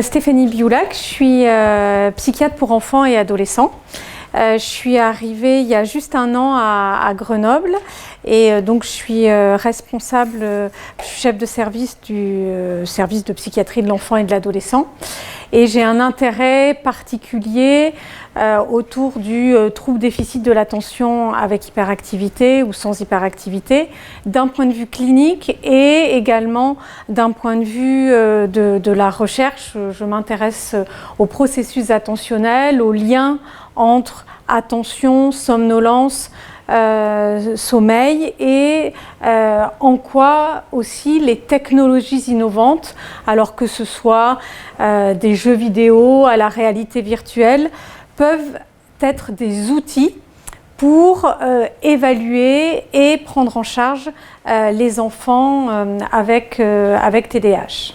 Stéphanie Bioulac, je suis psychiatre pour enfants et adolescents. Je suis arrivée il y a juste un an à Grenoble et donc je suis responsable, je suis chef de service du service de psychiatrie de l'enfant et de l'adolescent. Et j'ai un intérêt particulier autour du trouble déficit de l'attention avec hyperactivité ou sans hyperactivité, d'un point de vue clinique et également d'un point de vue de la recherche. Je m'intéresse au processus attentionnel, aux liens entre attention, somnolence, sommeil et en quoi aussi les technologies innovantes, alors que ce soit des jeux vidéo à la réalité virtuelle, peuvent être des outils pour évaluer et prendre en charge les enfants avec TDAH.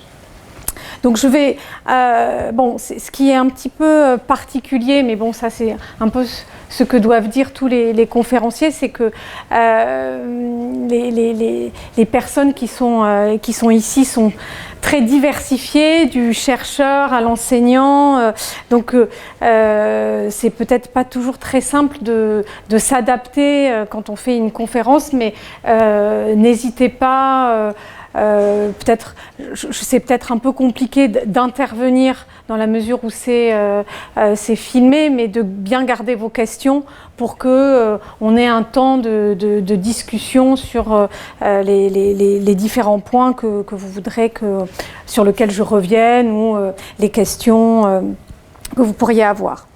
Donc je vais, ce qui est un petit peu particulier, mais bon, ça c'est un peu ce que doivent dire tous les conférenciers, c'est que les personnes qui sont ici sont très diversifiées, du chercheur à l'enseignant, donc c'est peut-être pas toujours très simple de s'adapter quand on fait une conférence, mais n'hésitez pas. Peut-être, c'est peut-être un peu compliqué d'intervenir dans la mesure où c'est filmé, mais de bien garder vos questions pour que on ait un temps de discussion sur les différents points que vous voudrez sur lesquels je revienne ou les questions que vous pourriez avoir.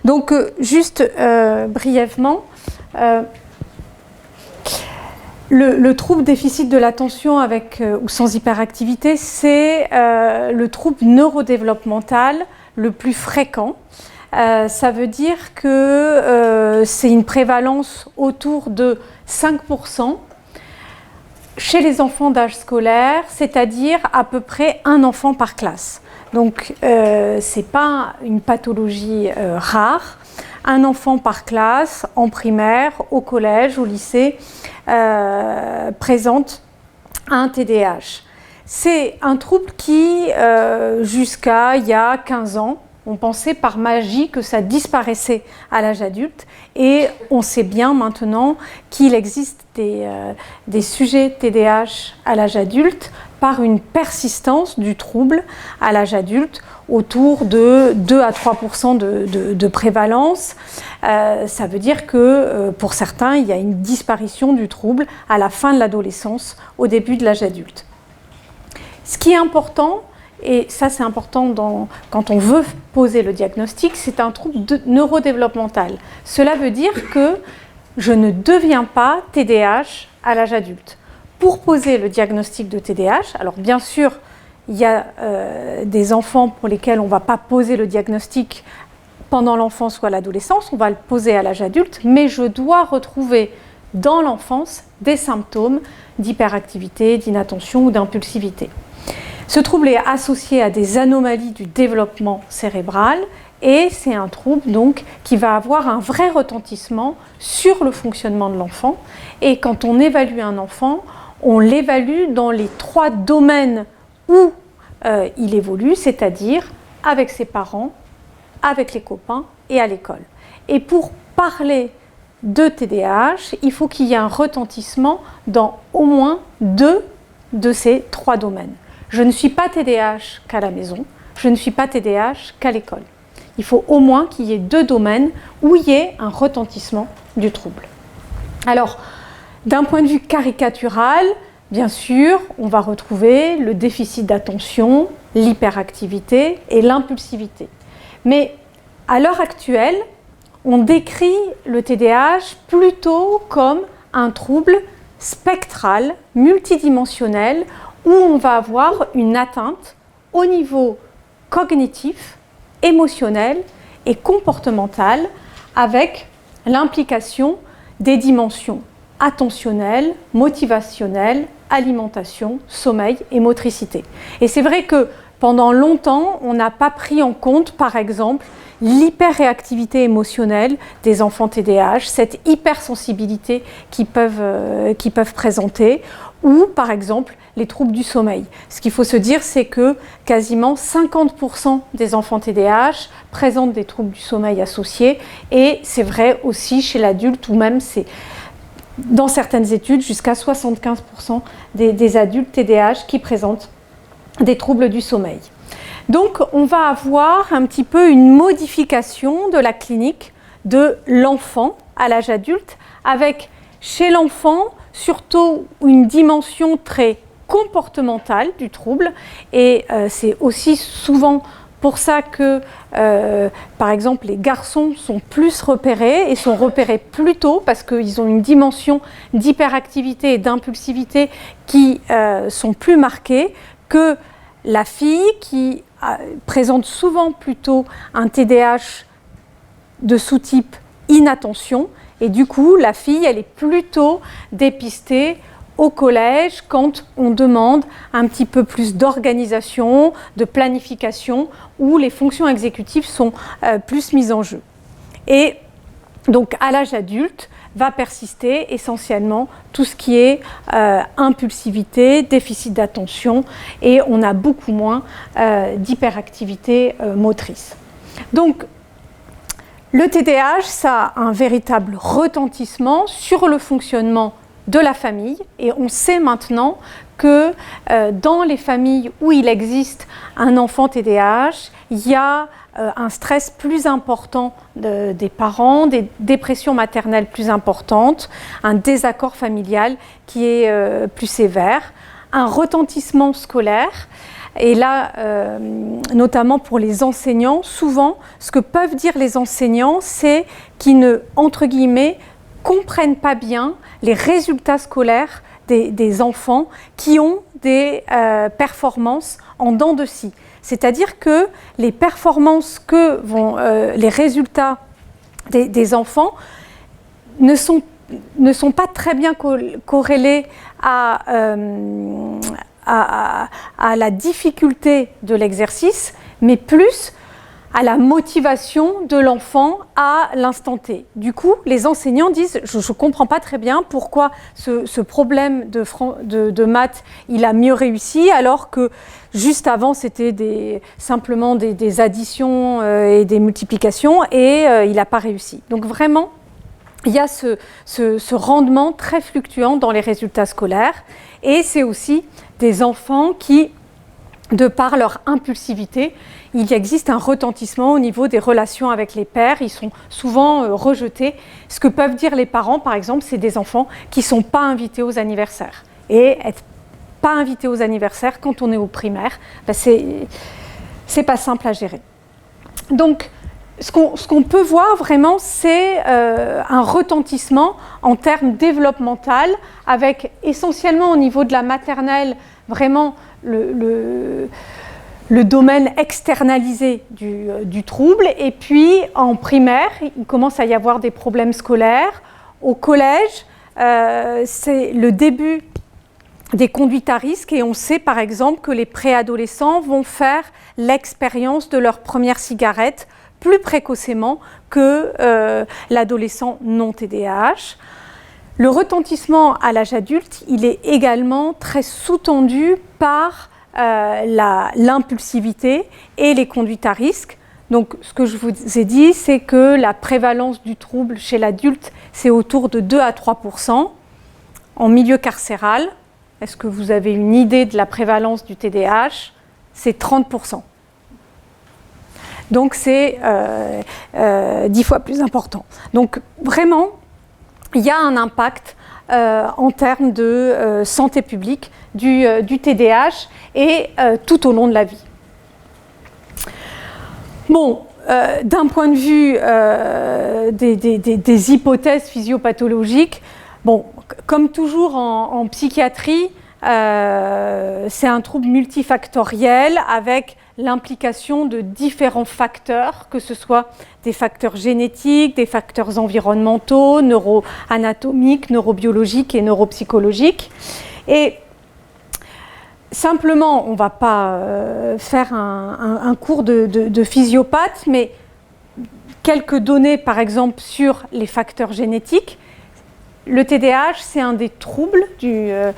Donc juste brièvement. Le trouble déficit de l'attention avec ou sans hyperactivité, c'est le trouble neurodéveloppemental le plus fréquent. Ça veut dire que c'est une prévalence autour de 5% chez les enfants d'âge scolaire, c'est-à-dire à peu près un enfant par classe. Donc c'est pas une pathologie rare. Un enfant par classe, en primaire, au collège, au lycée, présente un TDAH. C'est un trouble qui, jusqu'à il y a 15 ans, on pensait par magie que ça disparaissait à l'âge adulte. Et on sait bien maintenant qu'il existe des sujets TDAH à l'âge adulte par une persistance du trouble à l'âge adulte autour de 2 à 3% de prévalence. Ça veut dire que pour certains, il y a une disparition du trouble à la fin de l'adolescence, au début de l'âge adulte. Ce qui est important, et ça c'est important quand on veut poser le diagnostic, c'est un trouble neurodéveloppemental. Cela veut dire que je ne deviens pas TDAH à l'âge adulte. Pour poser le diagnostic de TDAH, alors bien sûr, il y a des enfants pour lesquels on ne va pas poser le diagnostic pendant l'enfance ou à l'adolescence, on va le poser à l'âge adulte, mais je dois retrouver dans l'enfance des symptômes d'hyperactivité, d'inattention ou d'impulsivité. Ce trouble est associé à des anomalies du développement cérébral et c'est un trouble donc qui va avoir un vrai retentissement sur le fonctionnement de l'enfant. Et quand on évalue un enfant, on l'évalue dans les 3 domaines où il évolue, c'est-à-dire avec ses parents, avec les copains et à l'école. Et pour parler de TDAH, il faut qu'il y ait un retentissement dans au moins 2 de ces 3 domaines. Je ne suis pas TDAH qu'à la maison, je ne suis pas TDAH qu'à l'école. Il faut au moins qu'il y ait 2 domaines où il y ait un retentissement du trouble. Alors, d'un point de vue caricatural, bien sûr, on va retrouver le déficit d'attention, l'hyperactivité et l'impulsivité. Mais à l'heure actuelle, on décrit le TDAH plutôt comme un trouble spectral, multidimensionnel, où on va avoir une atteinte au niveau cognitif, émotionnel et comportemental avec l'implication des dimensions attentionnelle, motivationnelle, alimentation, sommeil et motricité. Et c'est vrai que pendant longtemps, on n'a pas pris en compte, par exemple, l'hyperréactivité émotionnelle des enfants TDAH, cette hypersensibilité qu'ils peuvent présenter, ou par exemple les troubles du sommeil. Ce qu'il faut se dire, c'est que quasiment 50% des enfants TDAH présentent des troubles du sommeil associés, et c'est vrai aussi chez l'adulte, ou même c'est dans certaines études jusqu'à 75% des adultes TDAH qui présentent des troubles du sommeil. Donc on va avoir un petit peu une modification de la clinique de l'enfant à l'âge adulte, avec chez l'enfant surtout une dimension très comportementale du trouble, et c'est aussi souvent pour ça que, par exemple, les garçons sont plus repérés et sont repérés plus tôt parce qu'ils ont une dimension d'hyperactivité et d'impulsivité qui sont plus marquées que la fille qui présente souvent plutôt un TDAH de sous-type inattention, et du coup, la fille, elle est plutôt dépistée au collège quand on demande un petit peu plus d'organisation, de planification, où les fonctions exécutives sont plus mises en jeu. Et donc, à l'âge adulte, va persister essentiellement tout ce qui est impulsivité, déficit d'attention, et on a beaucoup moins d'hyperactivité motrice. Donc, le TDAH, ça a un véritable retentissement sur le fonctionnement de la famille, et on sait maintenant que dans les familles où il existe un enfant TDAH, il y a un stress plus important des parents, des dépressions maternelles plus importantes, un désaccord familial qui est plus sévère, un retentissement scolaire. Et là, notamment pour les enseignants, souvent, ce que peuvent dire les enseignants, c'est qu'ils ne, entre guillemets, comprennent pas bien les résultats scolaires des enfants qui ont des performances en dents de scie. C'est-à-dire que les performances que vont, les résultats des enfants ne sont pas très bien corrélés à la difficulté de l'exercice, mais plus à la motivation de l'enfant à l'instant T. Du coup, les enseignants disent « je ne comprends pas très bien pourquoi ce problème de maths, il a mieux réussi, alors que juste avant, c'était simplement des additions et des multiplications, et il n'a pas réussi ». Donc vraiment, il y a ce rendement très fluctuant dans les résultats scolaires, et c'est aussi des enfants qui, de par leur impulsivité, il existe un retentissement au niveau des relations avec les pairs, ils sont souvent rejetés. Ce que peuvent dire les parents, par exemple, c'est des enfants qui ne sont pas invités aux anniversaires. Et être pas invité aux anniversaires quand on est au primaire, ben c'est pas simple à gérer. Donc, ce qu'on peut voir vraiment, c'est un retentissement en termes développemental, avec essentiellement au niveau de la maternelle, vraiment le domaine externalisé du trouble, et puis en primaire, il commence à y avoir des problèmes scolaires. Au collège, c'est le début des conduites à risque, et on sait par exemple que les préadolescents vont faire l'expérience de leur première cigarette plus précocement que l'adolescent non TDAH. Le retentissement à l'âge adulte, il est également très sous-tendu par l'impulsivité et les conduites à risque. Donc, ce que je vous ai dit, c'est que la prévalence du trouble chez l'adulte, c'est autour de 2 à 3%. En milieu carcéral, est-ce que vous avez une idée de la prévalence du TDAH? C'est 30%. Donc, c'est 10 fois plus important. Donc, vraiment, il y a un impact en termes de santé publique du TDAH et tout au long de la vie. Bon, d'un point de vue des hypothèses physiopathologiques, bon, comme toujours en psychiatrie, c'est un trouble multifactoriel avec l'implication de différents facteurs, que ce soit des facteurs génétiques, des facteurs environnementaux, neuroanatomiques, neurobiologiques et neuropsychologiques. Et simplement, on ne va pas faire un cours de physiopathe, mais quelques données, par exemple, sur les facteurs génétiques. le TDAH, c'est un des troubles d'une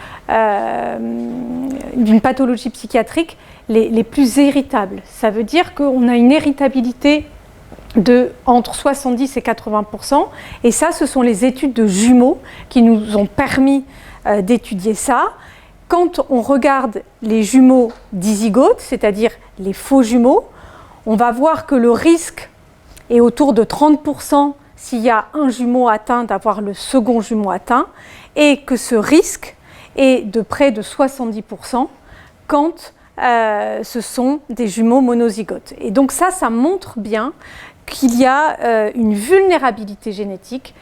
pathologie psychiatrique les plus héritables. Ça veut dire qu'on a une héritabilité entre 70 et 80%. Et ça, ce sont les études de jumeaux qui nous ont permis d'étudier ça. Quand on regarde les jumeaux dizygotes, c'est-à-dire les faux jumeaux, on va voir que le risque est autour de 30% s'il y a un jumeau atteint d'avoir le second jumeau atteint, et que ce risque est de près de 70% quand ce sont des jumeaux monozygotes. Et donc ça montre bien qu'il y a une vulnérabilité génétique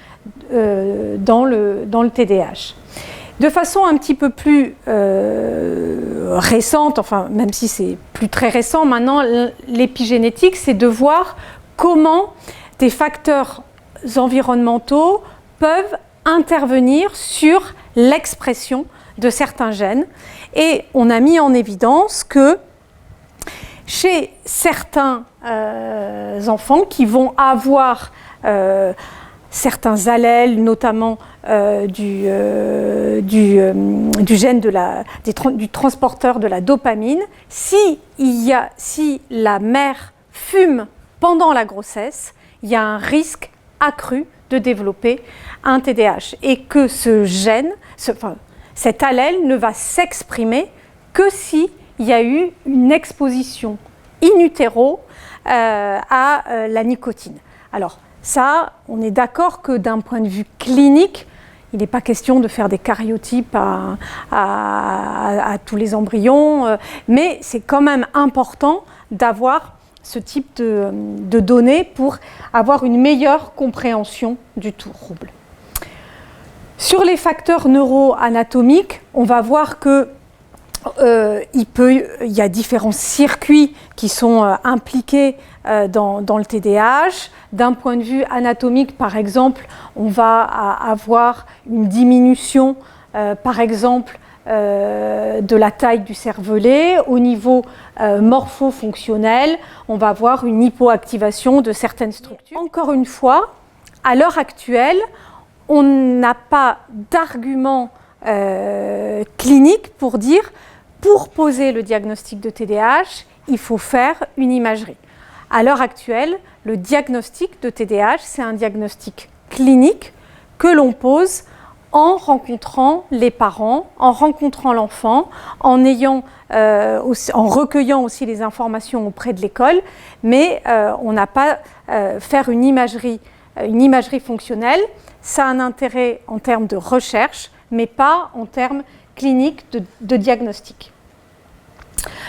dans le TDAH. De façon un petit peu plus récente, enfin même si c'est plus très récent maintenant, l'épigénétique, c'est de voir comment des facteurs environnementaux peuvent intervenir sur l'expression de certains gènes. Et on a mis en évidence que chez certains enfants qui vont avoir certains allèles, notamment du gène du transporteur de la dopamine, si la mère fume pendant la grossesse, il y a un risque accru de développer un TDAH, et que ce gène, cet allèle ne va s'exprimer que s'il y a eu une exposition in utero à la nicotine. Alors ça, on est d'accord que d'un point de vue clinique, il n'est pas question de faire des karyotypes à tous les embryons, mais c'est quand même important d'avoir ce type de données pour avoir une meilleure compréhension du trouble. Sur les facteurs neuroanatomiques, on va voir que il y a différents circuits qui sont impliqués dans le TDAH. D'un point de vue anatomique, par exemple, on va avoir une diminution, par exemple, de la taille du cervelet. Au niveau morpho-fonctionnel, on va avoir une hypoactivation de certaines structures. Encore une fois, à l'heure actuelle, on n'a pas d'argument clinique pour dire pour poser le diagnostic de TDAH, il faut faire une imagerie. À l'heure actuelle, le diagnostic de TDAH, c'est un diagnostic clinique que l'on pose en rencontrant les parents, en rencontrant l'enfant, en recueillant aussi les informations auprès de l'école, mais on n'a pas faire une imagerie fonctionnelle. Ça a un intérêt en termes de recherche, mais pas en termes cliniques de diagnostic.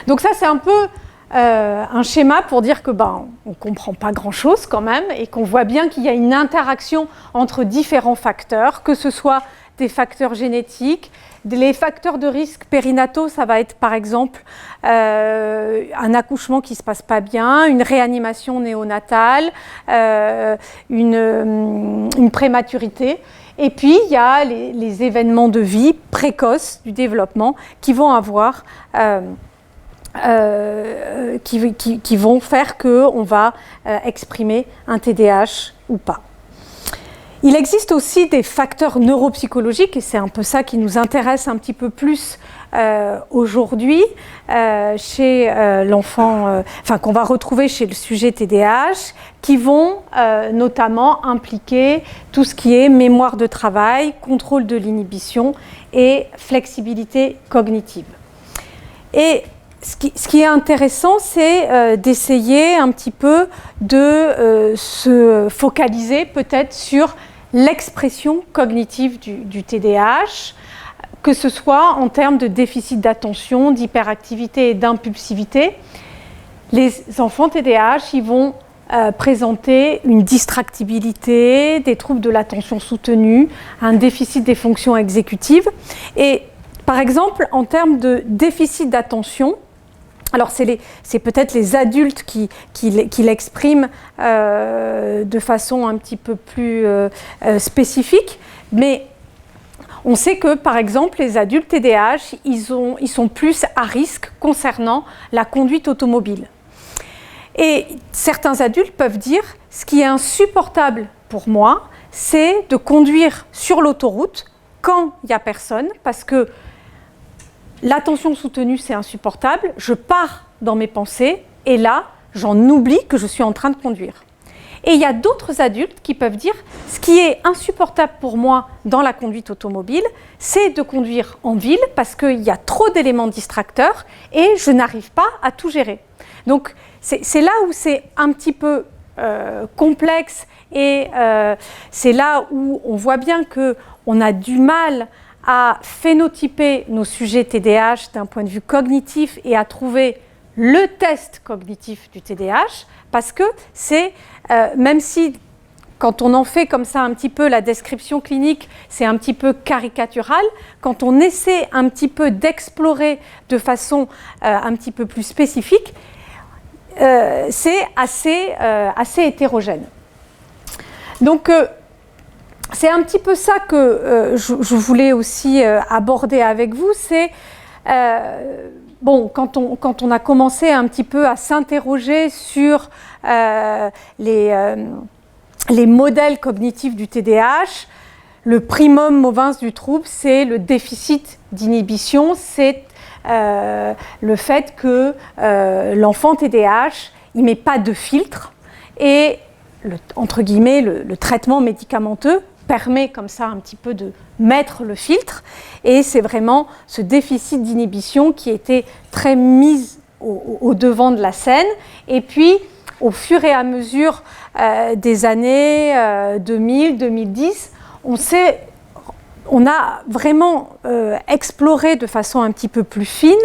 Donc ça, c'est un peu un schéma pour dire que on ne comprend pas grand-chose quand même, et qu'on voit bien qu'il y a une interaction entre différents facteurs, que ce soit des facteurs génétiques, les facteurs de risque périnataux, ça va être par exemple un accouchement qui ne se passe pas bien, une réanimation néonatale, une prématurité. Et puis, il y a les événements de vie précoces du développement qui vont avoir... qui vont faire qu'on va exprimer un TDAH ou pas. Il existe aussi des facteurs neuropsychologiques, et c'est un peu ça qui nous intéresse un petit peu plus aujourd'hui chez l'enfant, qu'on va retrouver chez le sujet TDAH, qui vont notamment impliquer tout ce qui est mémoire de travail, contrôle de l'inhibition et flexibilité cognitive. Et ce qui est intéressant, c'est d'essayer un petit peu de se focaliser peut-être sur l'expression cognitive du TDAH, que ce soit en termes de déficit d'attention, d'hyperactivité et d'impulsivité. Les enfants TDAH, ils vont présenter une distractibilité, des troubles de l'attention soutenue, un déficit des fonctions exécutives. Et par exemple, en termes de déficit d'attention, alors c'est peut-être les adultes qui l'expriment de façon un petit peu plus spécifique, mais on sait que par exemple les adultes TDAH, ils sont plus à risque concernant la conduite automobile. Et certains adultes peuvent dire, ce qui est insupportable pour moi, c'est de conduire sur l'autoroute quand il n'y a personne, parce que l'attention soutenue, c'est insupportable, je pars dans mes pensées, et là, j'en oublie que je suis en train de conduire. Et il y a d'autres adultes qui peuvent dire, ce qui est insupportable pour moi dans la conduite automobile, c'est de conduire en ville parce qu'il y a trop d'éléments distracteurs et je n'arrive pas à tout gérer. Donc c'est là où c'est un petit peu complexe et c'est là où on voit bien qu'on a du mal à phénotyper nos sujets TDAH d'un point de vue cognitif et à trouver le test cognitif du TDAH, parce que c'est, même si quand on en fait comme ça un petit peu la description clinique, c'est un petit peu caricatural, quand on essaie un petit peu d'explorer de façon un petit peu plus spécifique, c'est assez hétérogène. Donc c'est un petit peu ça que je voulais aussi aborder avec vous, c'est bon, quand on a commencé un petit peu à s'interroger sur les modèles cognitifs du TDAH, le primum movens du trouble, c'est le déficit d'inhibition, c'est le fait que l'enfant TDAH, il ne met pas de filtre et, entre guillemets, le traitement médicamenteux permet comme ça un petit peu de mettre le filtre, et c'est vraiment ce déficit d'inhibition qui était très mis au devant de la scène. Et puis au fur et à mesure des années 2000-2010, on a vraiment exploré de façon un petit peu plus fine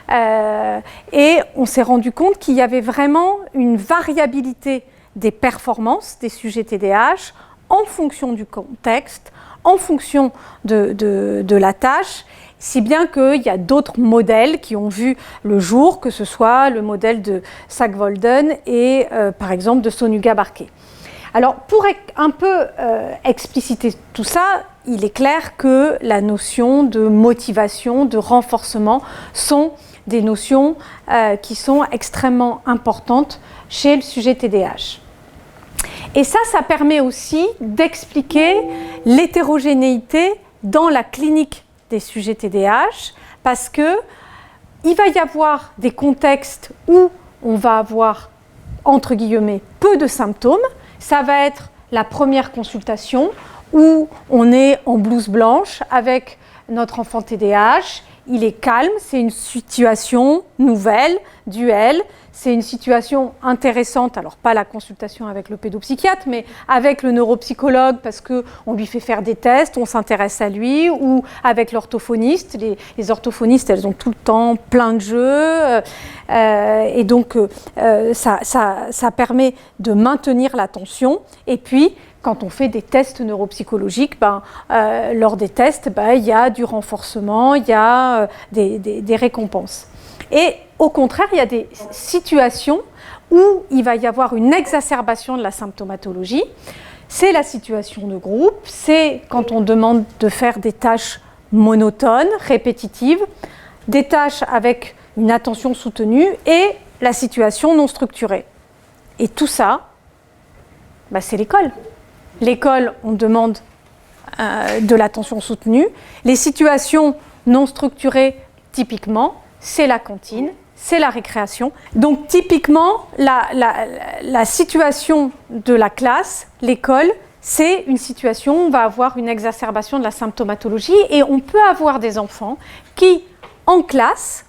et on s'est rendu compte qu'il y avait vraiment une variabilité des performances des sujets TDAH en fonction du contexte, en fonction de la tâche, si bien qu'il y a d'autres modèles qui ont vu le jour, que ce soit le modèle de Sack-Walden et par exemple de Sonuga-Barkey. Alors pour un peu expliciter tout ça, il est clair que la notion de motivation, de renforcement sont des notions qui sont extrêmement importantes chez le sujet TDAH. Et ça permet aussi d'expliquer l'hétérogénéité dans la clinique des sujets TDAH, parce qu'il va y avoir des contextes où on va avoir, entre guillemets, peu de symptômes. Ça va être la première consultation où on est en blouse blanche avec notre enfant TDAH. Il est calme, c'est une situation nouvelle, duel, c'est une situation intéressante, alors pas la consultation avec le pédopsychiatre, mais avec le neuropsychologue parce qu'on lui fait faire des tests, on s'intéresse à lui, ou avec l'orthophoniste. Les orthophonistes, elles ont tout le temps plein de jeux, et donc ça permet de maintenir l'attention. Et puis, quand on fait des tests neuropsychologiques, lors des tests, il y a du renforcement, il y a des récompenses. Et au contraire, il y a des situations où il va y avoir une exacerbation de la symptomatologie. C'est la situation de groupe, c'est quand on demande de faire des tâches monotones, répétitives, des tâches avec une attention soutenue et la situation non structurée. Et tout ça, c'est l'école. L'école, on demande de l'attention soutenue. Les situations non structurées, typiquement, c'est la cantine, c'est la récréation. Donc typiquement, la situation de la classe, l'école, c'est une situation où on va avoir une exacerbation de la symptomatologie, et on peut avoir des enfants qui, en classe,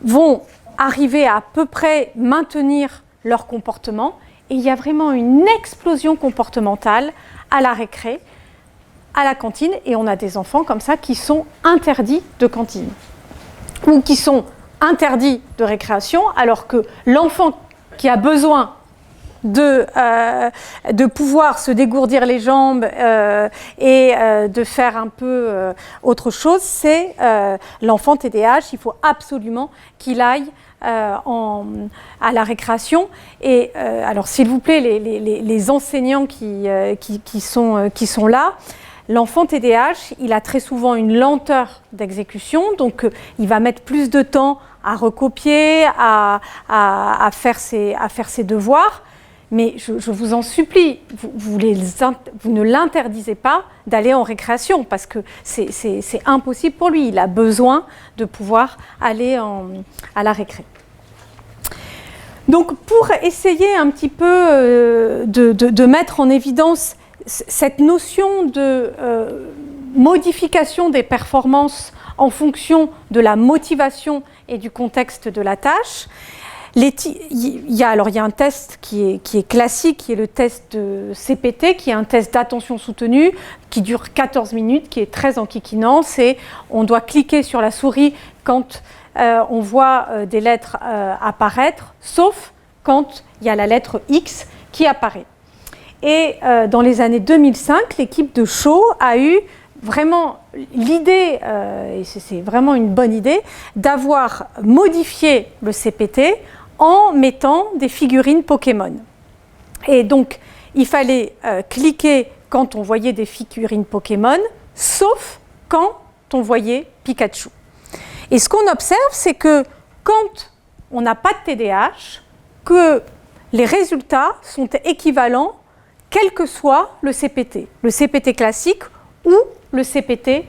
vont arriver à peu près maintenir leur comportement, et il y a vraiment une explosion comportementale à la récré, à la cantine, et on a des enfants comme ça qui sont interdits de cantine ou qui sont interdits de récréation, alors que l'enfant qui a besoin de pouvoir se dégourdir les jambes et de faire un peu autre chose, c'est l'enfant TDAH. Il faut absolument qu'il aille à la récréation. Et alors, s'il vous plaît, les enseignants qui sont là, l'enfant TDAH, il a très souvent une lenteur d'exécution, donc il va mettre plus de temps à recopier, à faire ses devoirs. mais je vous en supplie, vous ne l'interdisez pas d'aller en récréation parce que c'est impossible pour lui. Il a besoin de pouvoir aller à la récré. Donc pour essayer un petit peu de mettre en évidence cette notion de modification des performances en fonction de la motivation et du contexte de la tâche, il y a un test qui est classique, qui est le test de CPT, qui est un test d'attention soutenue, qui dure 14 minutes, qui est très enquiquinant. On doit cliquer sur la souris quand on voit des lettres apparaître, sauf quand il y a la lettre X qui apparaît. Et dans les années 2005, l'équipe de Shaw a eu vraiment l'idée, et c'est vraiment une bonne idée, d'avoir modifié le CPT en mettant des figurines Pokémon. Et donc, il fallait cliquer quand on voyait des figurines Pokémon, sauf quand on voyait Pikachu. Et ce qu'on observe, c'est que quand on n'a pas de TDAH, que les résultats sont équivalents, quel que soit le CPT classique ou le CPT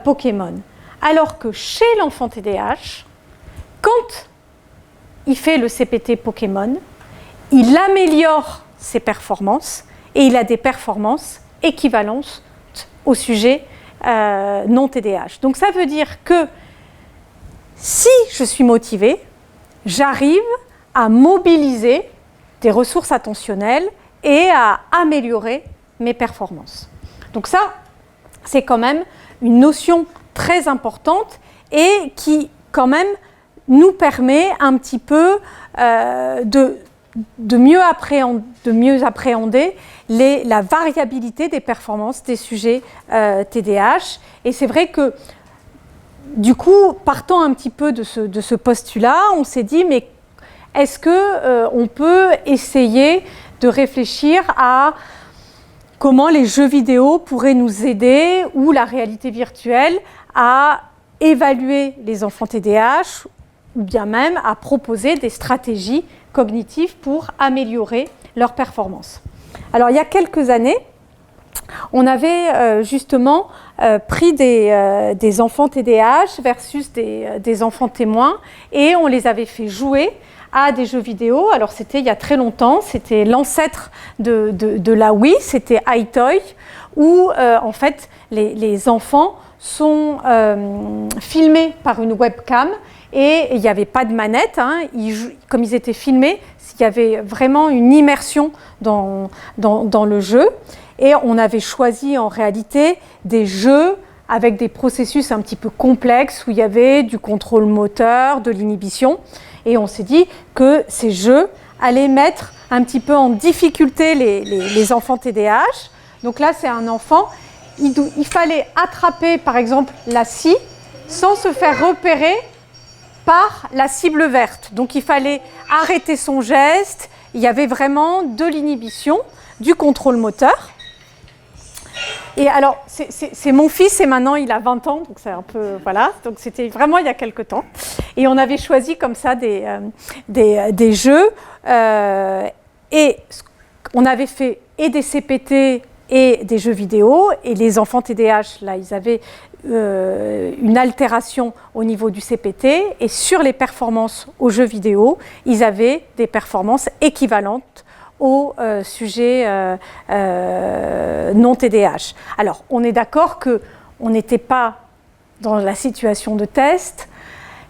Pokémon. Alors que chez l'enfant TDAH, quand il fait le CPT Pokémon, il améliore ses performances et il a des performances équivalentes au sujet non TDAH. Donc ça veut dire que si je suis motivée, j'arrive à mobiliser des ressources attentionnelles et à améliorer mes performances. Donc ça, c'est quand même une notion très importante et qui, quand même, nous permet un petit peu de mieux appréhender la variabilité des performances des sujets TDAH. Et c'est vrai que, du coup, partant un petit peu de ce postulat, on s'est dit, mais est-ce qu'on peut essayer de réfléchir à comment les jeux vidéo pourraient nous aider ou la réalité virtuelle à évaluer les enfants TDAH ou bien même à proposer des stratégies cognitives pour améliorer leur performance. Alors, il y a quelques années, on avait justement pris des enfants TDAH versus des enfants témoins et on les avait fait jouer à des jeux vidéo. Alors c'était il y a très longtemps, c'était l'ancêtre de la Wii, c'était iToy, où en fait les enfants sont filmés par une webcam et il n'y avait pas de manette, hein, comme ils étaient filmés, il y avait vraiment une immersion dans le jeu et on avait choisi en réalité des jeux avec des processus un petit peu complexes où il y avait du contrôle moteur, de l'inhibition. Et on s'est dit que ces jeux allaient mettre un petit peu en difficulté les enfants TDAH. Donc là, c'est un enfant, il fallait attraper par exemple la scie sans se faire repérer par la cible verte. Donc il fallait arrêter son geste, il y avait vraiment de l'inhibition, du contrôle moteur. Et alors, c'est mon fils et maintenant il a 20 ans, donc c'est un peu, voilà, donc c'était vraiment il y a quelques temps. Et on avait choisi comme ça des jeux et on avait fait et des CPT et des jeux vidéo et les enfants TDAH, là, ils avaient une altération au niveau du CPT et sur les performances aux jeux vidéo, ils avaient des performances équivalentes au sujet non TDAH. Alors, on est d'accord qu'on n'était pas dans la situation de test,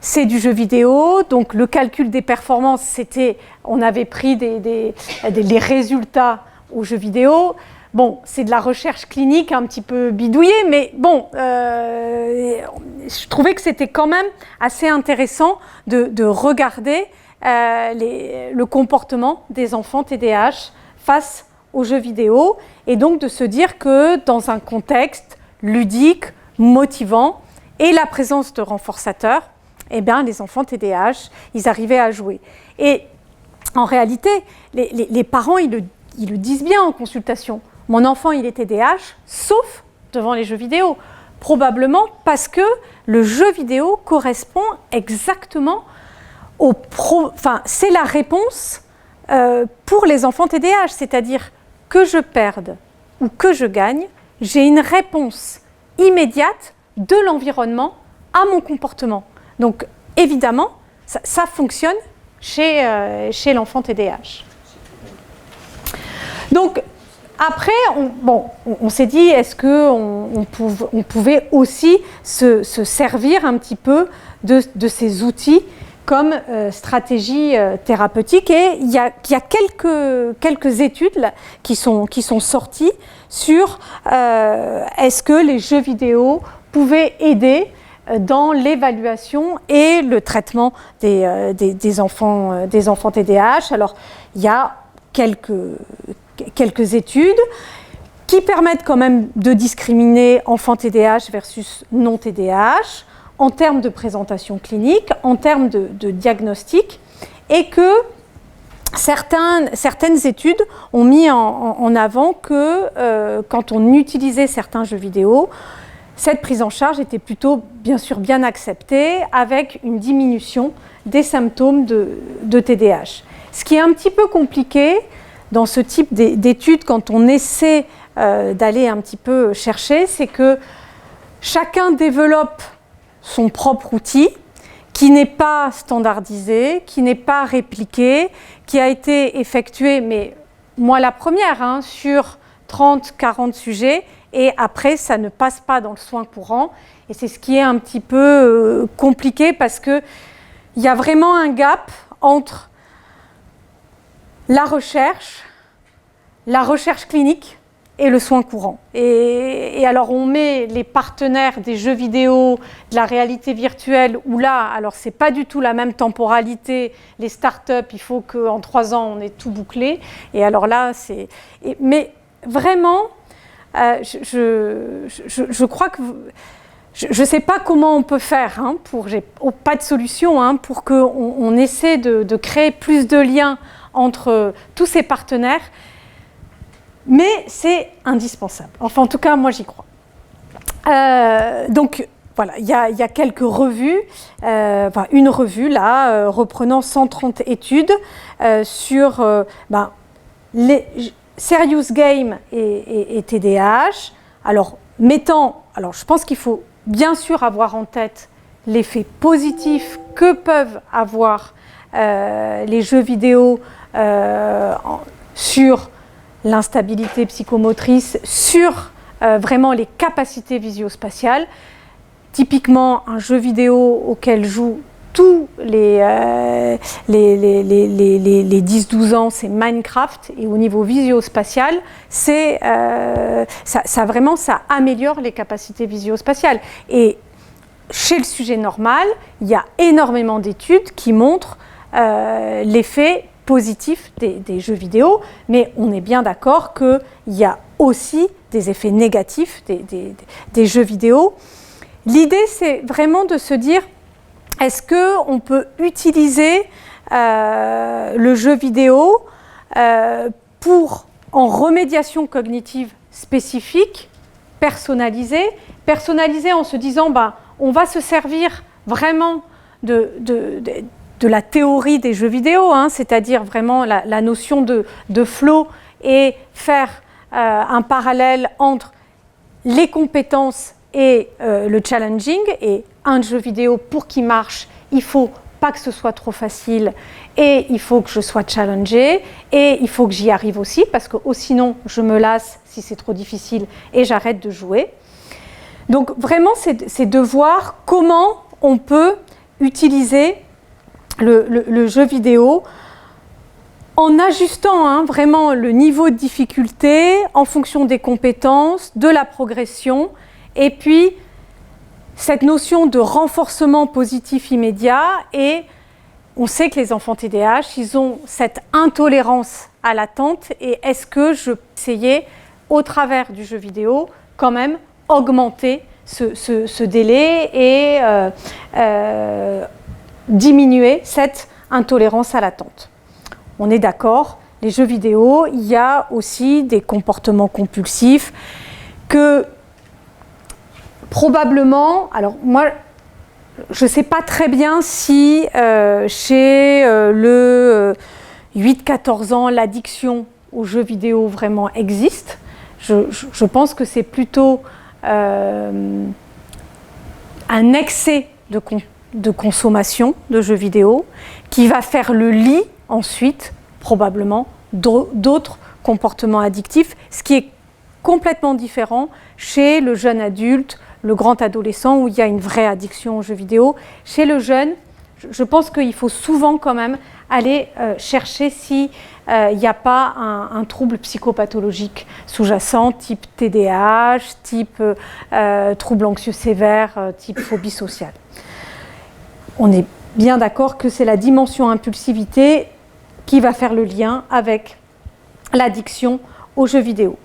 c'est du jeu vidéo, donc le calcul des performances, c'était, on avait pris les résultats aux jeux vidéo. Bon, c'est de la recherche clinique un petit peu bidouillée, mais bon, je trouvais que c'était quand même assez intéressant de regarder le comportement des enfants TDAH face aux jeux vidéo et donc de se dire que dans un contexte ludique, motivant et la présence de renforçateurs, eh bien, les enfants TDAH, ils arrivaient à jouer. Et en réalité, les parents, ils le disent bien en consultation. Mon enfant, il est TDAH, sauf devant les jeux vidéo. Probablement parce que le jeu vidéo correspond exactement c'est la réponse pour les enfants TDAH, c'est-à-dire que je perde ou que je gagne, j'ai une réponse immédiate de l'environnement à mon comportement. Donc, évidemment, ça fonctionne chez l'enfant TDAH. Donc, après, on s'est dit, est-ce qu'on pouvait aussi se servir un petit peu de ces outils comme stratégie thérapeutique, et il y a quelques études là, qui sont sorties sur est-ce que les jeux vidéo pouvaient aider dans l'évaluation et le traitement des enfants TDAH. Alors, il y a quelques études qui permettent quand même de discriminer enfants TDAH versus non TDAH, en termes de présentation clinique, en termes de diagnostic, et que certaines études ont mis en avant que quand on utilisait certains jeux vidéo, cette prise en charge était plutôt, bien sûr, bien acceptée, avec une diminution des symptômes de TDAH. Ce qui est un petit peu compliqué dans ce type d'études, quand on essaie d'aller un petit peu chercher, c'est que chacun développe son propre outil, qui n'est pas standardisé, qui n'est pas répliqué, qui a été effectué, mais moi la première, sur 30-40 sujets, et après ça ne passe pas dans le soin courant. Et c'est ce qui est un petit peu compliqué, parce qu'il y a vraiment un gap entre la recherche clinique et le soin courant. Et alors on met les partenaires des jeux vidéo, de la réalité virtuelle, où là, alors c'est pas du tout la même temporalité, les startups, il faut qu'en 3 ans on ait tout bouclé, et alors là c'est... Mais vraiment, je crois que... Je ne sais pas comment on peut faire, j'ai pas de solution, pour qu'on essaie de créer plus de liens entre tous ces partenaires, mais c'est indispensable. Enfin, en tout cas, moi, j'y crois. Donc, voilà, il y a quelques revues, une revue, là, reprenant 130 études sur les Serious Game et TDAH. Alors, je pense qu'il faut bien sûr avoir en tête l'effet positif que peuvent avoir les jeux vidéo sur l'instabilité psychomotrice, sur vraiment les capacités visio-spatiales. Typiquement, un jeu vidéo auquel jouent tous les 10-12 ans, c'est Minecraft, et au niveau visio-spatial, ça améliore les capacités visio-spatiales. Et chez le sujet normal, il y a énormément d'études qui montrent l'effet positif des jeux vidéo, mais on est bien d'accord qu'il y a aussi des effets négatifs des jeux vidéo. L'idée, c'est vraiment de se dire, est-ce qu'on peut utiliser le jeu vidéo en remédiation cognitive spécifique, personnalisée en se disant, on va se servir vraiment de la théorie des jeux vidéo, c'est-à-dire vraiment la notion de flow, et faire un parallèle entre les compétences et le challenging. Et un jeu vidéo, pour qu'il marche, il ne faut pas que ce soit trop facile, et il faut que je sois challengée, et il faut que j'y arrive aussi, parce que sinon je me lasse si c'est trop difficile et j'arrête de jouer. Donc vraiment, c'est de voir comment on peut utiliser le jeu vidéo en ajustant vraiment le niveau de difficulté en fonction des compétences, de la progression, et puis cette notion de renforcement positif immédiat. Et on sait que les enfants TDAH, ils ont cette intolérance à l'attente, et est-ce que je peux essayer, au travers du jeu vidéo, quand même augmenter ce délai et diminuer cette intolérance à l'attente. On est d'accord, les jeux vidéo, il y a aussi des comportements compulsifs que probablement, alors moi je ne sais pas très bien si chez 8-14 ans, l'addiction aux jeux vidéo vraiment existe. Je pense que c'est plutôt un excès de consommation de jeux vidéo qui va faire le lit ensuite, probablement, d'autres comportements addictifs, ce qui est complètement différent chez le jeune adulte, le grand adolescent, où il y a une vraie addiction aux jeux vidéo. Chez le jeune, je pense qu'il faut souvent quand même aller chercher s'il n'y a pas un trouble psychopathologique sous-jacent, type TDAH, type trouble anxieux sévère, type phobie sociale. On est bien d'accord que c'est la dimension impulsivité qui va faire le lien avec l'addiction aux jeux vidéo.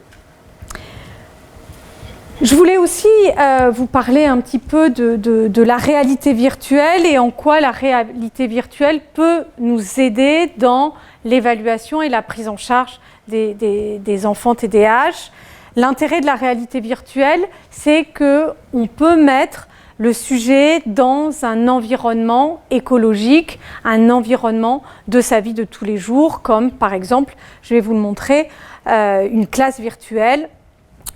Je voulais aussi vous parler un petit peu de la réalité virtuelle et en quoi la réalité virtuelle peut nous aider dans l'évaluation et la prise en charge des enfants TDAH. L'intérêt de la réalité virtuelle, c'est qu'on peut mettre le sujet dans un environnement écologique, un environnement de sa vie de tous les jours, comme par exemple, je vais vous le montrer, une classe virtuelle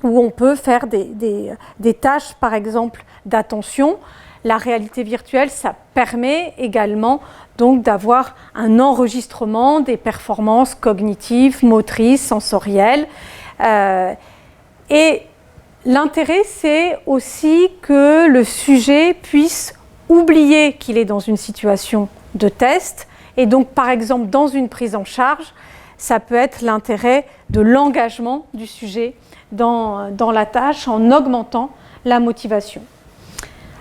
où on peut faire des tâches, par exemple, d'attention. La réalité virtuelle, ça permet également donc d'avoir un enregistrement des performances cognitives, motrices, sensorielles. Et l'intérêt, c'est aussi que le sujet puisse oublier qu'il est dans une situation de test. Et donc, par exemple, dans une prise en charge, ça peut être l'intérêt de l'engagement du sujet dans la tâche en augmentant la motivation.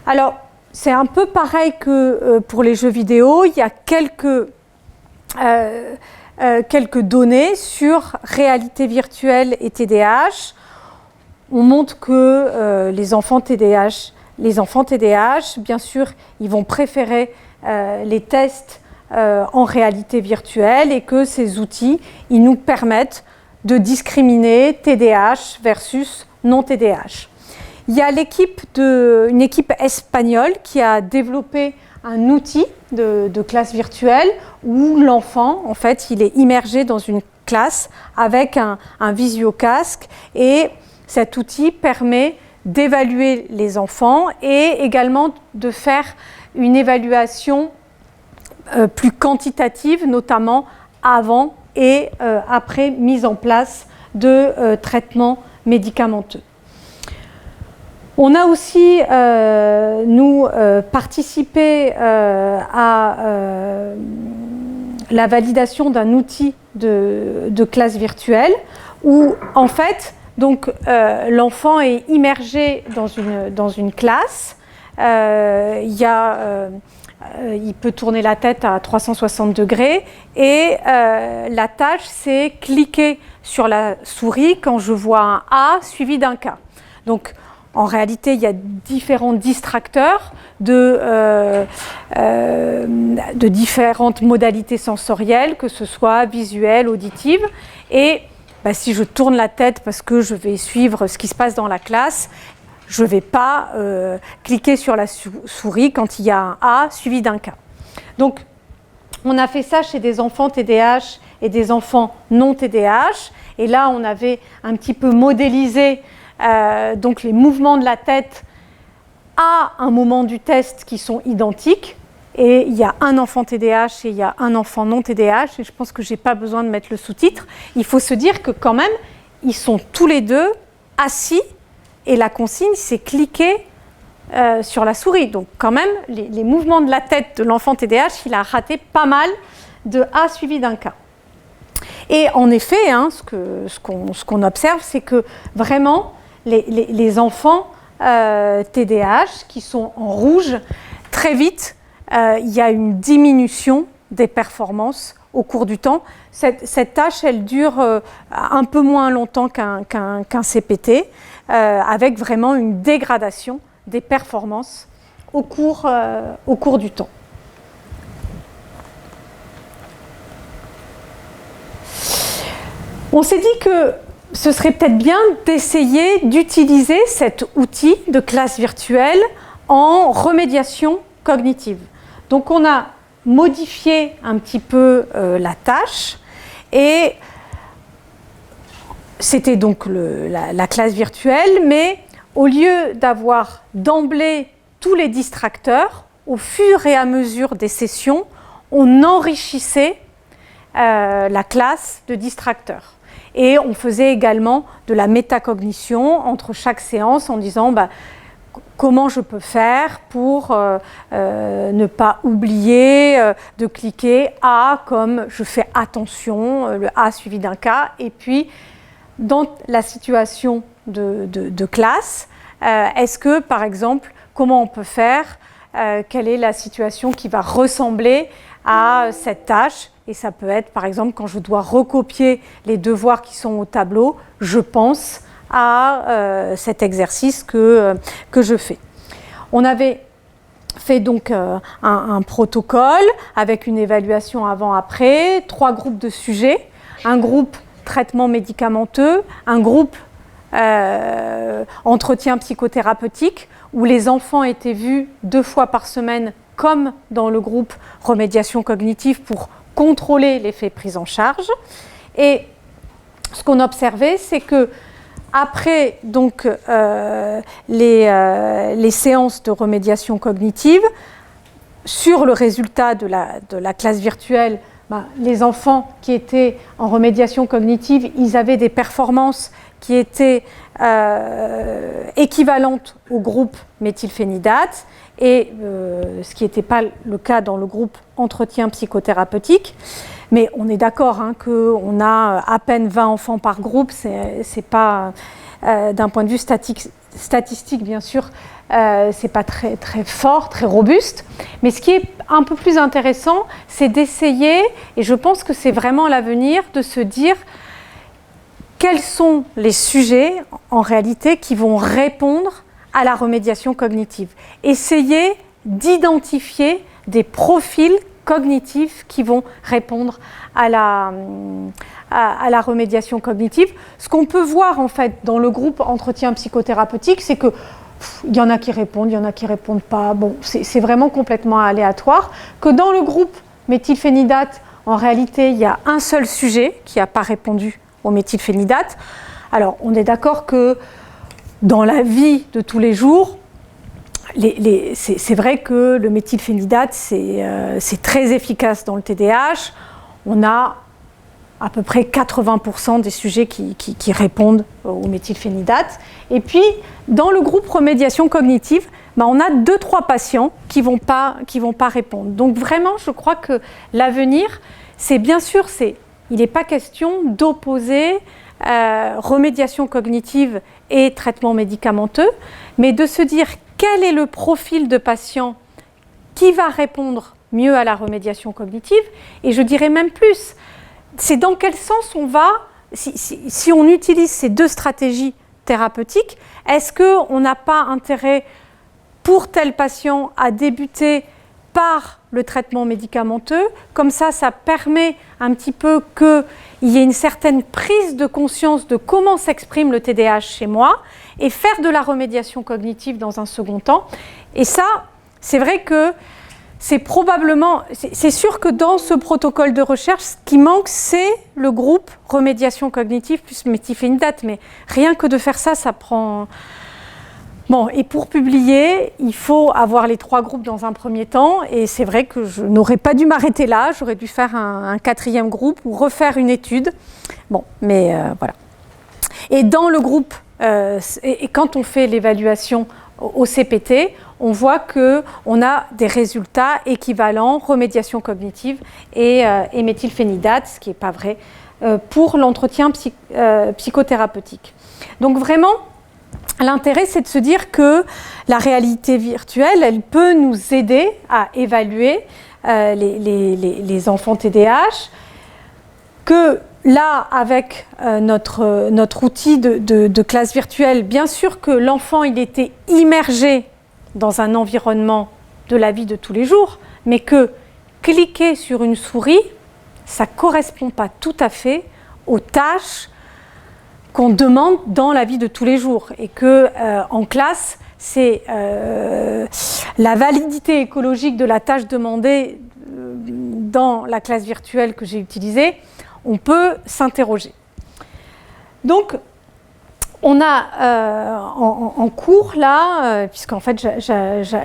Alors, c'est un peu pareil que pour les jeux vidéo. Il y a quelques données sur réalité virtuelle et TDAH. On montre que les enfants TDAH, bien sûr, ils vont préférer les tests en réalité virtuelle et que ces outils, ils nous permettent de discriminer TDAH versus non TDAH. Il y a une équipe espagnole qui a développé un outil de classe virtuelle où l'enfant, en fait, il est immergé dans une classe avec un visio-casque et cet outil permet d'évaluer les enfants et également de faire une évaluation plus quantitative, notamment avant et après mise en place de traitements médicamenteux. On a aussi, participé à la validation d'un outil de classe virtuelle où, en fait, donc, l'enfant est immergé dans une classe. Il peut tourner la tête à 360 degrés et la tâche, c'est cliquer sur la souris quand je vois un A suivi d'un K. Donc, en réalité, il y a différents distracteurs de différentes modalités sensorielles, que ce soit visuelles, auditives. Et si je tourne la tête parce que je vais suivre ce qui se passe dans la classe, je ne vais pas cliquer sur la souris quand il y a un A suivi d'un K. Donc, on a fait ça chez des enfants TDAH et des enfants non TDAH. Et là, on avait un petit peu modélisé donc les mouvements de la tête à un moment du test qui sont identiques. Et il y a un enfant TDAH et il y a un enfant non TDAH. Et je pense que je n'ai pas besoin de mettre le sous-titre. Il faut se dire que quand même, ils sont tous les deux assis. Et la consigne, c'est cliquer sur la souris. Donc quand même, les mouvements de la tête de l'enfant TDAH, il a raté pas mal de A suivi d'un K. Et en effet, ce qu'on observe, c'est que vraiment, les enfants TDAH qui sont en rouge, très vite, il y a une diminution des performances au cours du temps. Cette tâche, elle dure un peu moins longtemps qu'un CPT, avec vraiment une dégradation des performances au cours du temps. On s'est dit que ce serait peut-être bien d'essayer d'utiliser cet outil de classe virtuelle en remédiation cognitive. Donc on a modifié un petit peu la tâche et c'était donc la classe virtuelle, mais au lieu d'avoir d'emblée tous les distracteurs, au fur et à mesure des sessions, on enrichissait la classe de distracteurs. Et on faisait également de la métacognition entre chaque séance en disant comment je peux faire pour ne pas oublier de cliquer A comme je fais attention, le A suivi d'un K, et puis dans la situation de classe, est-ce que, par exemple, comment on peut faire, quelle est la situation qui va ressembler à cette tâche? Et ça peut être, par exemple, quand je dois recopier les devoirs qui sont au tableau, je pense à cet exercice que je fais. On avait fait donc un protocole avec une évaluation avant-après, 3 groupes de sujets, un groupe traitement médicamenteux, un groupe entretien psychothérapeutique où les enfants étaient vus 2 fois par semaine comme dans le groupe remédiation cognitive pour contrôler l'effet prise en charge. Et ce qu'on observait, c'est que après donc, les séances de remédiation cognitive, sur le résultat de la classe virtuelle, les enfants qui étaient en remédiation cognitive, ils avaient des performances qui étaient équivalentes au groupe méthylphénidate, et ce qui n'était pas le cas dans le groupe entretien psychothérapeutique. Mais on est d'accord qu'on a à peine 20 enfants par groupe, c'est pas, d'un point de vue statistique bien sûr, c'est pas très, très fort, très robuste. Mais ce qui est un peu plus intéressant, c'est d'essayer, et je pense que c'est vraiment l'avenir, de se dire quels sont les sujets en réalité qui vont répondre à la remédiation cognitive. Essayer d'identifier des profils cognitifs qui vont répondre à la remédiation cognitive. Ce qu'on peut voir en fait dans le groupe entretien psychothérapeutique, c'est que il y en a qui répondent, il y en a qui répondent pas. Bon, c'est vraiment complètement aléatoire. Que dans le groupe méthylphénidate, en réalité, il y a un seul sujet qui n'a pas répondu au méthylphénidate. Alors, on est d'accord que dans la vie de tous les jours, c'est vrai que le méthylphénidate, c'est très efficace dans le TDAH. On a à peu près 80% des sujets qui répondent au méthylphénidate. Et puis, dans le groupe remédiation cognitive, on a 2-3 patients qui vont pas répondre. Donc vraiment, je crois que l'avenir, c'est bien sûr, il n'est pas question d'opposer remédiation cognitive et traitement médicamenteux, mais de se dire quel est le profil de patient qui va répondre mieux à la remédiation cognitive. Et je dirais même plus, c'est dans quel sens on va, si on utilise ces 2 stratégies thérapeutiques, est-ce qu'on n'a pas intérêt pour tel patient à débuter par le traitement médicamenteux, comme ça permet un petit peu qu'il y ait une certaine prise de conscience de comment s'exprime le TDAH chez moi, et faire de la remédiation cognitive dans un second temps. Et ça, c'est vrai que c'est sûr que dans ce protocole de recherche, ce qui manque, c'est le groupe remédiation cognitive plus méthylphénidate. Mais rien que de faire ça, ça prend... Bon, et pour publier, il faut avoir les 3 groupes dans un premier temps. Et c'est vrai que je n'aurais pas dû m'arrêter là. J'aurais dû faire un 4e groupe ou refaire une étude. Bon, mais voilà. Et dans le groupe, et quand on fait l'évaluation au CPT, on voit qu'on a des résultats équivalents, remédiation cognitive et méthylphénidate, ce qui n'est pas vrai pour l'entretien psychothérapeutique. Donc vraiment, l'intérêt, c'est de se dire que la réalité virtuelle, elle peut nous aider à évaluer les enfants TDAH, que là, avec notre outil de classe virtuelle, bien sûr que l'enfant, il était immergé dans un environnement de la vie de tous les jours, mais que cliquer sur une souris, ça ne correspond pas tout à fait aux tâches qu'on demande dans la vie de tous les jours. Et qu'en classe, c'est la validité écologique de la tâche demandée dans la classe virtuelle que j'ai utilisée, on peut s'interroger. Donc, on a en cours là, puisqu'en fait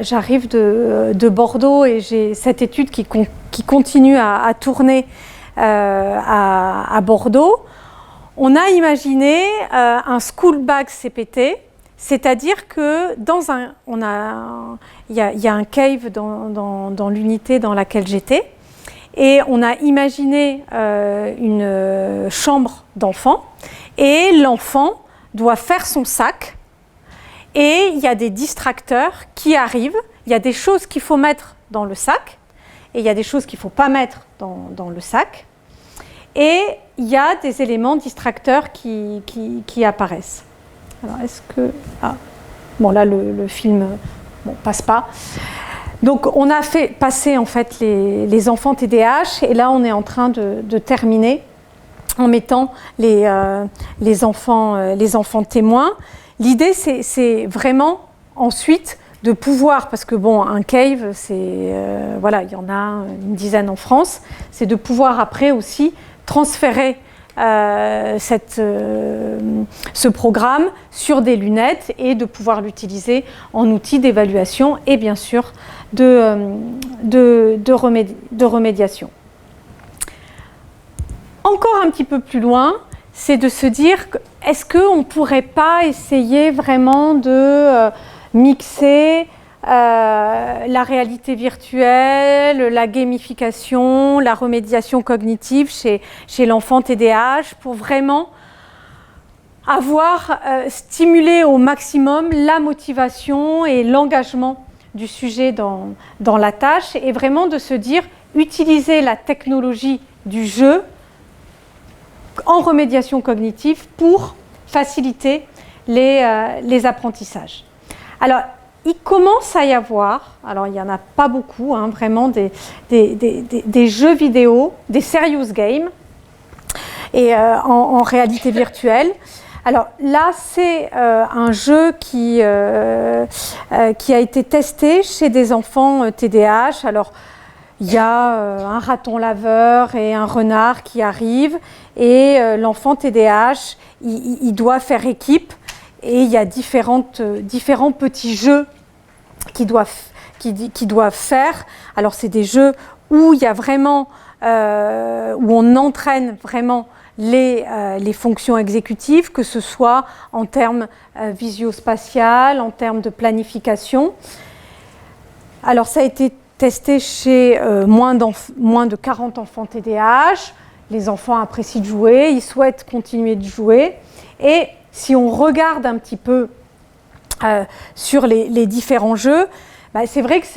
j'arrive de Bordeaux et j'ai cette étude qui continue à tourner à Bordeaux, on a imaginé un school bag CPT, c'est-à-dire que il y a un cave dans l'unité dans laquelle j'étais, et on a imaginé une chambre d'enfant, et l'enfant doit faire son sac, et il y a des distracteurs qui arrivent, il y a des choses qu'il faut mettre dans le sac, et il y a des choses qu'il ne faut pas mettre dans le sac, et il y a des éléments distracteurs qui apparaissent. Alors, est-ce que... Ah, bon, là, le film passe pas. Donc, on a fait passer, en fait, les enfants TDAH, et là, on est en train de terminer en mettant les enfants témoins. L'idée, c'est vraiment, ensuite, de pouvoir, parce que, bon, un cave, voilà, il y en a une dizaine en France, c'est de pouvoir, après, aussi, transférer ce programme sur des lunettes et de pouvoir l'utiliser en outil d'évaluation et bien sûr de remédiation. Encore un petit peu plus loin, c'est de se dire, est-ce qu'on ne pourrait pas essayer vraiment de mixer la réalité virtuelle, la gamification, la remédiation cognitive chez l'enfant TDAH pour vraiment avoir stimulé au maximum la motivation et l'engagement du sujet dans la tâche et vraiment de se dire utiliser la technologie du jeu en remédiation cognitive pour faciliter les apprentissages. Alors, il commence à y avoir, alors il n'y en a pas beaucoup, hein, vraiment des jeux vidéo, des serious games, et en réalité virtuelle. Alors là, c'est un jeu qui a été testé chez des enfants TDAH. Alors, il y a un raton laveur et un renard qui arrivent, et l'enfant TDAH, il doit faire équipe, et il y a différents petits jeux qu'ils doivent faire. Alors, c'est des jeux où il y a vraiment, où on entraîne vraiment les fonctions exécutives, que ce soit en termes visio-spatial, en termes de planification. Alors, ça a été testé chez moins de 40 enfants TDAH. Les enfants apprécient de jouer, ils souhaitent continuer de jouer. Et si on regarde un petit peu sur les différents jeux, c'est vrai que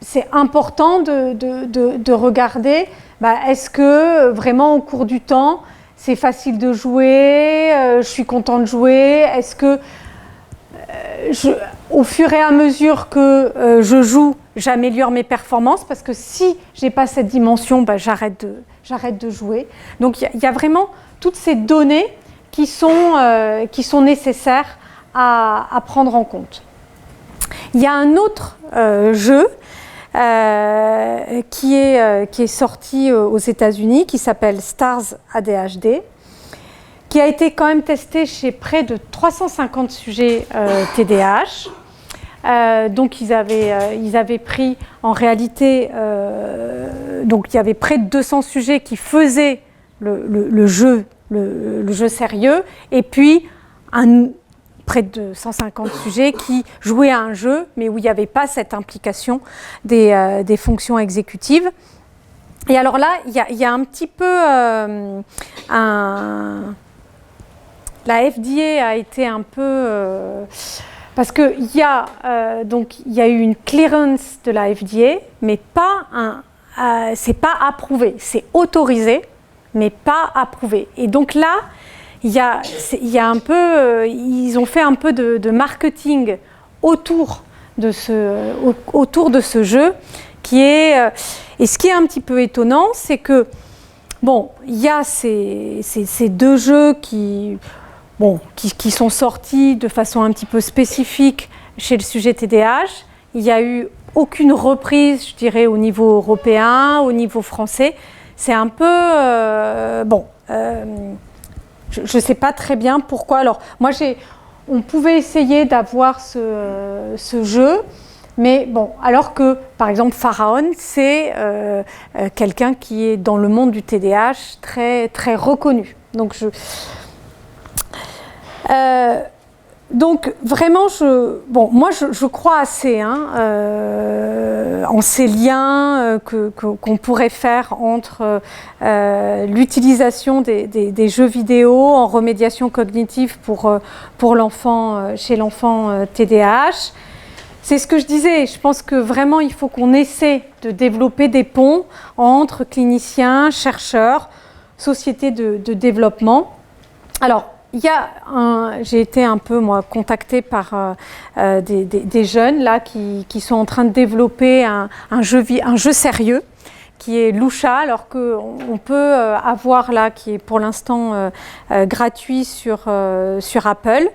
c'est important de regarder, est-ce que vraiment au cours du temps, c'est facile de jouer, je suis content de jouer, est-ce que au fur et à mesure que je joue, j'améliore mes performances, parce que si je n'ai pas cette dimension, j'arrête de jouer. Donc il y a vraiment toutes ces données qui sont nécessaires à prendre en compte. Il y a un autre jeu qui est sorti aux États-Unis, qui s'appelle Stars ADHD, qui a été quand même testé chez près de 350 sujets TDAH. Donc ils avaient pris en réalité, donc il y avait près de 200 sujets qui faisaient le jeu sérieux, et puis près de 150 sujets qui jouaient à un jeu, mais où il n'y avait pas cette implication des fonctions exécutives. Et alors là, il y a un petit peu la FDA a été un peu... parce qu'il y a eu une clearance de la FDA, mais c'est pas approuvé. C'est autorisé, mais pas approuvé. Et donc là, il y a un peu... ils ont fait un peu de marketing autour de ce jeu, qui est... et ce qui est un petit peu étonnant, c'est que, bon, il y a ces deux jeux qui sont sortis de façon un petit peu spécifique chez le sujet TDAH. Il y a eu aucune reprise, je dirais, au niveau européen, au niveau français. C'est un peu... je ne sais pas très bien pourquoi. Alors, moi, on pouvait essayer d'avoir ce jeu, mais bon, alors que, par exemple, Pharaon, c'est quelqu'un qui est dans le monde du TDAH très, très reconnu. Donc vraiment, moi je crois assez en ces liens qu'on pourrait faire entre l'utilisation des jeux vidéo en remédiation cognitive pour l'enfant, chez l'enfant TDAH. C'est ce que je disais, je pense que vraiment il faut qu'on essaie de développer des ponts entre cliniciens, chercheurs, sociétés de développement. Alors, j'ai été un peu contactée par des jeunes là qui sont en train de développer un jeu sérieux qui est Lucha, alors qu'on peut avoir là, qui est pour l'instant gratuit sur Apple.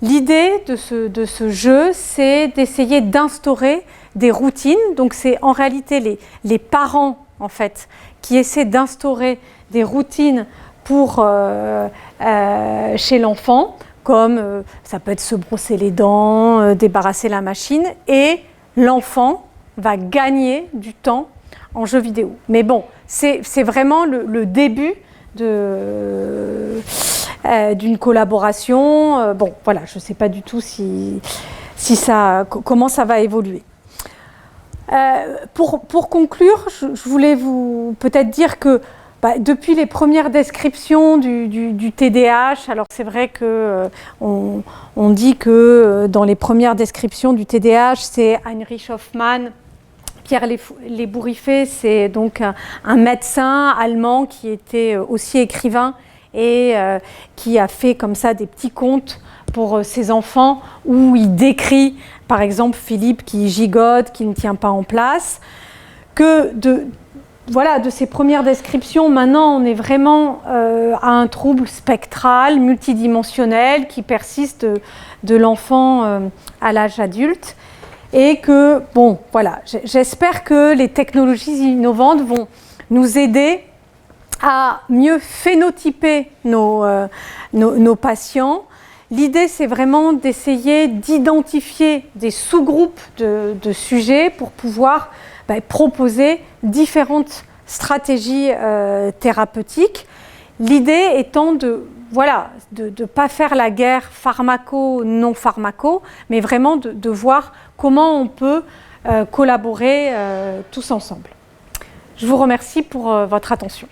L'idée de ce jeu, c'est d'essayer d'instaurer des routines. Donc c'est en réalité les parents en fait qui essaient d'instaurer des routines pour chez l'enfant, comme ça peut être se brosser les dents, débarrasser la machine, et l'enfant va gagner du temps en jeu vidéo. Mais bon, c'est vraiment le début d'une collaboration. Bon, voilà, je ne sais pas du tout comment ça va évoluer. Pour conclure, je voulais vous peut-être dire que depuis les premières descriptions du TDAH, alors c'est vrai qu'on dit que dans les premières descriptions du TDAH, c'est Heinrich Hoffmann, Pierre Lebourifé, c'est donc un médecin allemand qui était aussi écrivain et qui a fait comme ça des petits contes pour ses enfants où il décrit par exemple Philippe qui gigote, qui ne tient pas en place, que de ces premières descriptions, maintenant on est vraiment à un trouble spectral, multidimensionnel, qui persiste de l'enfant à l'âge adulte. Et que, j'espère que les technologies innovantes vont nous aider à mieux phénotyper nos patients. L'idée, c'est vraiment d'essayer d'identifier des sous-groupes de sujets pour pouvoir proposer différentes stratégies thérapeutiques. L'idée étant de pas faire la guerre pharmaco-non pharmaco, mais vraiment de voir comment on peut collaborer tous ensemble. Je vous remercie pour votre attention.